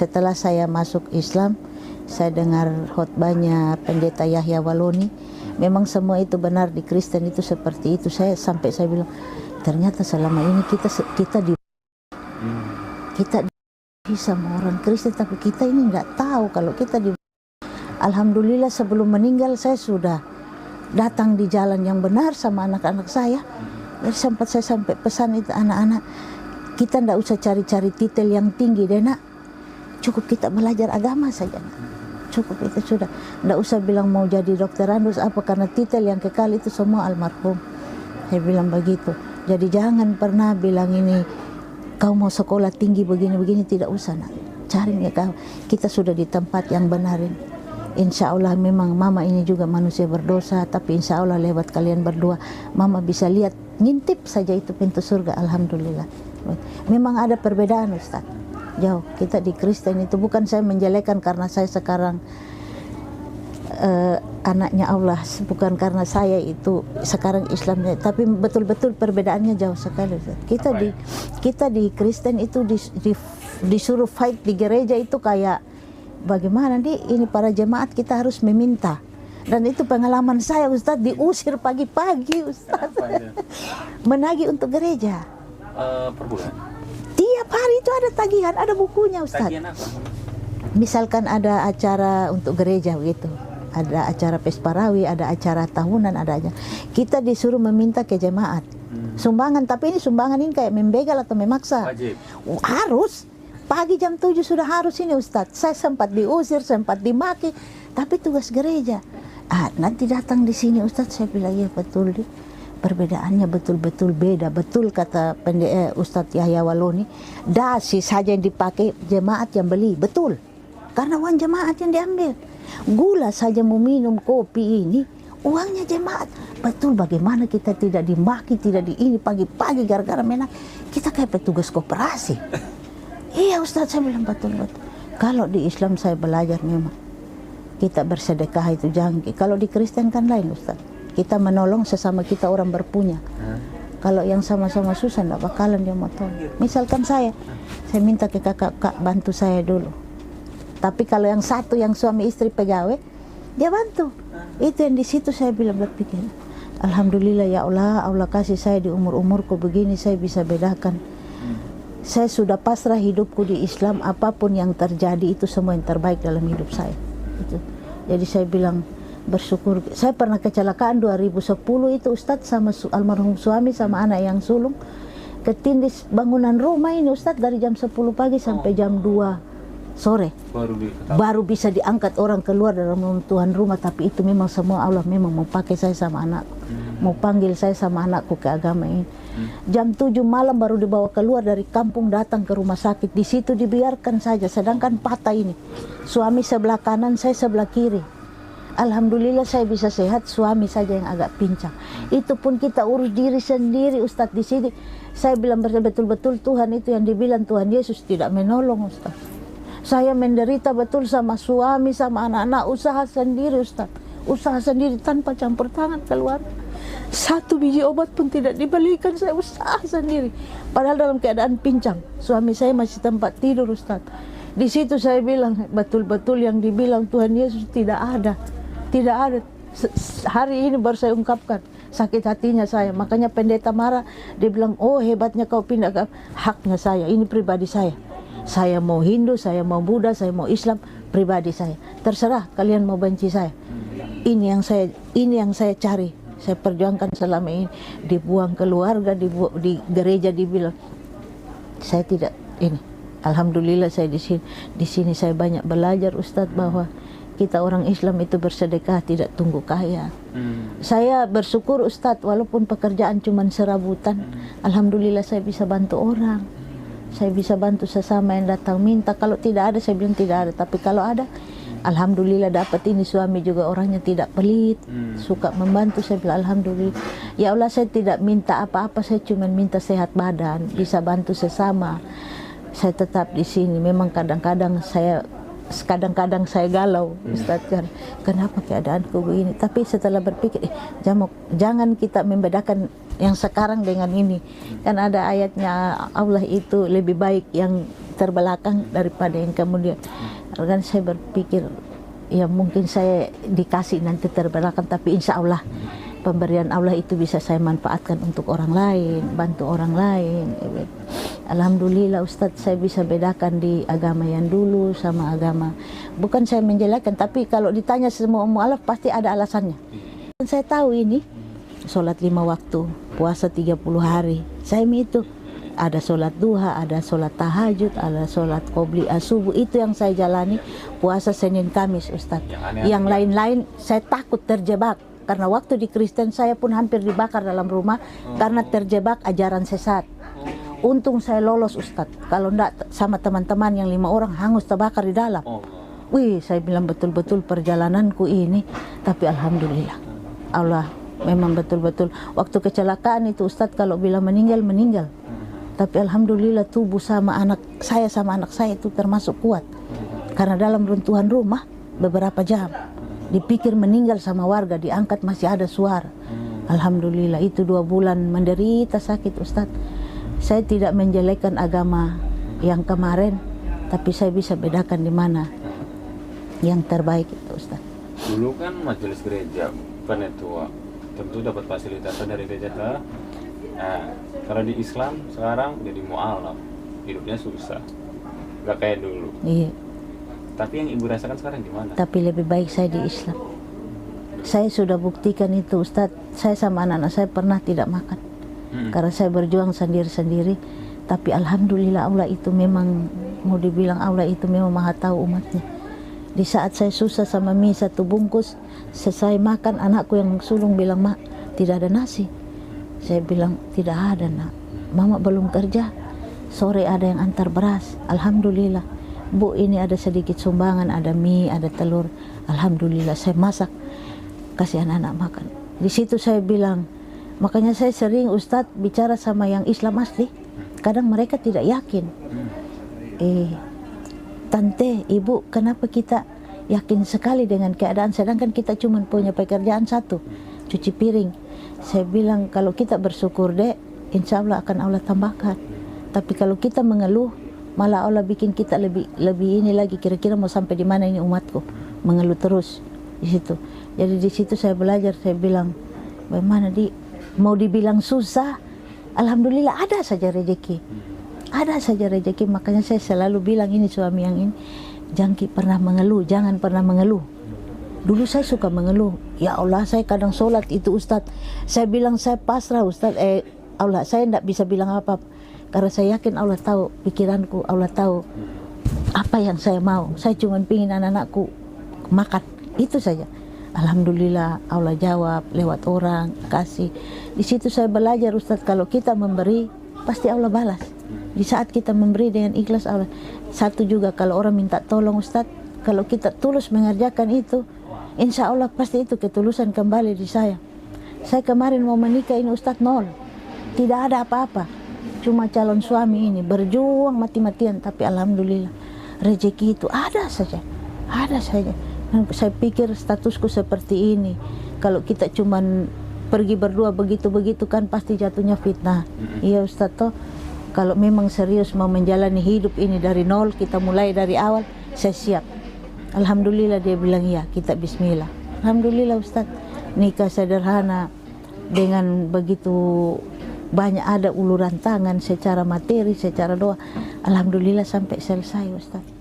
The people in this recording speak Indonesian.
setelah saya masuk Islam, saya dengar khotbahnya Pendeta Yahya Waloni. Memang semua itu benar, di Kristen itu seperti itu. Saya bilang, ternyata selama ini kita sama orang Kristen, tapi kita ini nggak tahu kalau kita di. Alhamdulillah sebelum meninggal saya sudah datang di jalan yang benar sama anak-anak saya. Jadi sempat saya sampai pesan itu anak-anak, kita nggak usah cari-cari titel yang tinggi deh nak, cukup kita belajar agama saja nak. Cukup itu sudah, nggak usah bilang mau jadi dokter Andus apa, karena titel yang kekal itu semua almarhum. Saya bilang begitu. Jadi jangan pernah bilang ini kau mau sekolah tinggi begini-begini, tidak usah nak. Cari ya kau, kita sudah di tempat yang benar ini. Insya Allah memang mama ini juga manusia berdosa, tapi insya Allah lewat kalian berdua mama bisa lihat, ngintip saja itu pintu surga. Alhamdulillah. Memang ada perbedaan Ustaz, jauh. Kita di Kristen itu, bukan saya menjelekan karena saya sekarang anaknya Allah, bukan karena saya itu sekarang Islamnya, tapi betul-betul perbedaannya jauh sekali Ustaz. Kita di Kristen itu disuruh fight di gereja itu kayak bagaimana ini para jemaat kita harus meminta. Dan itu pengalaman saya Ustaz, diusir pagi-pagi Ustaz. Menagih untuk gereja. Per bulan? Tiap hari itu ada tagihan, ada bukunya Ustaz. Tagihan apa? Misalkan ada acara untuk gereja begitu, ada acara Pesparawi, ada acara tahunan, ada aja. Kita disuruh meminta ke jemaat sumbangan, tapi ini sumbangan ini kayak membegal atau memaksa. Wajib. Harus. Pagi jam 7 sudah harus ini Ustadz. Saya sempat diusir, sempat dimaki, tapi tugas gereja. Nanti datang di sini Ustadz, saya bilang ya betul deh. Perbedaannya betul-betul beda. Betul kata Ustadz Yahya Waloni, dasi saja yang dipakai jemaat yang beli, betul. Karena uang jemaat yang diambil. Gula saja mau minum kopi ini, uangnya jemaat. Betul, bagaimana kita tidak dimaki, tidak di ini pagi-pagi gara-gara menang. Kita kayak petugas koperasi. Iya Ustaz, saya bilang betul-betul. Kalau di Islam saya belajar memang kita bersedekah itu jangan. Kalau di Kristen kan lain Ustaz. Kita menolong sesama kita orang berpunya. Kalau yang sama-sama susah enggak bakalan dia mau tolong. Misalkan saya minta ke kakak bantu saya dulu. Tapi kalau yang satu yang suami istri pegawai, dia bantu. Itu yang di situ saya bilang berpikir, alhamdulillah ya Allah, Allah kasih saya di umur-umurku begini saya bisa bedakan. Saya sudah pasrah hidupku di Islam, apapun yang terjadi itu semua yang terbaik dalam hidup saya. Itu. Jadi saya bilang bersyukur. Saya pernah kecelakaan 2010 itu Ustadz sama almarhum suami sama anak yang sulung. Ketindis bangunan rumah ini Ustadz dari jam 10 pagi sampai jam 2 sore. Baru bisa diangkat orang keluar dalam Tuhan rumah, tapi itu memang semua Allah memang mau pakai saya sama anakku. Mau panggil saya sama anakku ke agama ini. Jam 7 malam baru dibawa keluar dari kampung datang ke rumah sakit. Di situ dibiarkan saja, sedangkan patah ini. Suami sebelah kanan, saya sebelah kiri. Alhamdulillah saya bisa sehat, suami saja yang agak pincang. Itu pun kita urus diri sendiri Ustadz di sini. Saya bilang betul-betul Tuhan itu yang dibilang Tuhan Yesus tidak menolong Ustadz. Saya menderita betul sama suami, sama anak-anak, usaha sendiri Ustadz. Usaha sendiri tanpa campur tangan keluarga. 1 biji obat pun tidak dibelikan, saya usaha sendiri. Padahal dalam keadaan pincang. Suami saya masih tempat tidur Ustaz. Di situ saya bilang betul-betul yang dibilang Tuhan Yesus tidak ada. Tidak ada. Hari ini baru saya ungkapkan sakit hatinya saya. Makanya pendeta marah. Dia bilang, oh hebatnya kau pindah ke haknya saya. Ini pribadi saya. Saya mau Hindu, saya mau Buddha, saya mau Islam, pribadi saya. Terserah kalian mau benci saya. Ini yang saya cari. Saya perjuangkan selama ini, dibuang keluarga, di gereja dibilang saya tidak ini. Alhamdulillah saya di sini saya banyak belajar Ustadz bahwa kita orang Islam itu bersedekah tidak tunggu kaya. Saya bersyukur Ustadz walaupun pekerjaan cuma serabutan, alhamdulillah saya bisa bantu orang. Saya bisa bantu sesama yang datang minta. Kalau tidak ada saya bilang tidak ada, tapi kalau ada alhamdulillah dapat ini. Suami juga orangnya tidak pelit, suka membantu. Saya bilang alhamdulillah. Ya Allah, saya tidak minta apa-apa, saya cuma minta sehat badan, bisa bantu sesama. Saya tetap di sini. Memang kadang-kadang saya kadang-kadang saya galau, Ustaz, kan kenapa keadaanku begini. Tapi setelah berpikir, jangan kita membedakan yang sekarang dengan ini. Kan ada ayatnya, Allah itu lebih baik yang terbelakang daripada yang kemudian. Kan saya berpikir, ya mungkin saya dikasih nanti terbelakang, tapi insya Allah pemberian Allah itu bisa saya manfaatkan untuk orang lain, bantu orang lain. Alhamdulillah Ustadz, saya bisa bedakan di agama yang dulu sama agama. Bukan saya menjelekkan, tapi kalau ditanya semua mu'alaf pasti ada alasannya. Dan saya tahu ini, sholat 5 waktu, puasa 30 hari. Saya itu ada sholat duha, ada sholat tahajud, ada sholat qobli subuh. Itu yang saya jalani, puasa Senin Kamis, Ustadz. Yang lain-lain saya takut terjebak. Karena waktu di Kristen saya pun hampir dibakar dalam rumah karena terjebak ajaran sesat. Untung saya lolos, Ustadz. Kalau enggak sama teman-teman yang 5 orang hangus terbakar di dalam. Wih, saya bilang betul-betul perjalananku ini. Tapi alhamdulillah, Allah memang betul-betul. Waktu kecelakaan itu Ustadz, kalau bilang meninggal, meninggal. Tapi alhamdulillah tubuh sama anak saya itu termasuk kuat. Karena dalam runtuhan rumah beberapa jam. Dipikir meninggal sama warga, diangkat masih ada suara. Alhamdulillah, itu 2 bulan menderita sakit, Ustadz. Saya tidak menjelekkan agama yang kemarin, tapi saya bisa bedakan di mana yang terbaik itu, Ustaz. Dulu kan majelis gereja penetua tentu dapat fasilitas dari gereja ta. Nah, kalau di Islam sekarang jadi mu'alaf, hidupnya susah, gak kayak dulu. Iya. Tapi yang ibu rasakan sekarang gimana? Tapi lebih baik saya di Islam. Saya sudah buktikan itu, Ustaz. Saya sama anak-anak saya pernah tidak makan. Karena saya berjuang sendiri-sendiri. Tapi alhamdulillah Allah itu memang, mau dibilang Allah itu memang maha tahu umatnya. Di saat saya susah sama mie 1 bungkus, selesai makan, anakku yang sulung bilang, "Mak, tidak ada nasi." Saya bilang, "Tidak ada, Nak. Mama belum kerja. Sore ada yang antar beras." Alhamdulillah. "Bu, ini ada sedikit sumbangan, ada mie, ada telur." Alhamdulillah, saya masak, kasih anak-anak makan. Di situ saya bilang, makanya saya sering, Ustadz, bicara sama yang Islam asli. Kadang mereka tidak yakin. Tante, ibu, kenapa kita yakin sekali dengan keadaan, sedangkan kita cuma punya pekerjaan satu, cuci piring. Saya bilang, kalau kita bersyukur, Dek, insya Allah akan Allah tambahkan. Tapi kalau kita mengeluh, malah Allah bikin kita lebih ini lagi, kira-kira mau sampai di mana ini umatku, mengeluh terus di situ. Jadi di situ saya belajar, saya bilang, bagaimana mau dibilang susah, alhamdulillah ada saja rezeki. Ada saja rezeki. Makanya saya selalu bilang ini suami yang ini, jangan pernah mengeluh, jangan pernah mengeluh. Dulu saya suka mengeluh, ya Allah, saya kadang sholat itu, Ustadz, saya bilang saya pasrah, Ustadz, Allah, saya tidak bisa bilang apa, karena saya yakin Allah tahu pikiranku, Allah tahu apa yang saya mau. Saya cuma pingin anak-anakku makan, itu saja. Alhamdulillah Allah jawab lewat orang, kasih. Di situ saya belajar, Ustadz, kalau kita memberi pasti Allah balas. Di saat kita memberi dengan ikhlas, Allah. Satu juga, kalau orang minta tolong, Ustadz, kalau kita tulus mengerjakan itu, insya Allah pasti itu ketulusan kembali di saya. Saya kemarin mau menikah ini, Ustadz, 0, tidak ada apa-apa, cuma calon suami ini berjuang mati-matian, tapi alhamdulillah rezeki itu ada saja, ada saja. Saya pikir statusku seperti ini, kalau kita cuman pergi berdua begitu-begitu kan pasti jatuhnya fitnah. Iya Ustadz, toh kalau memang serius mau menjalani hidup ini dari 0, kita mulai dari awal, saya siap. Alhamdulillah dia bilang ya, kita bismillah. Alhamdulillah Ustadz, nikah sederhana dengan begitu banyak ada uluran tangan secara materi, secara doa. Alhamdulillah sampai selesai Ustadz.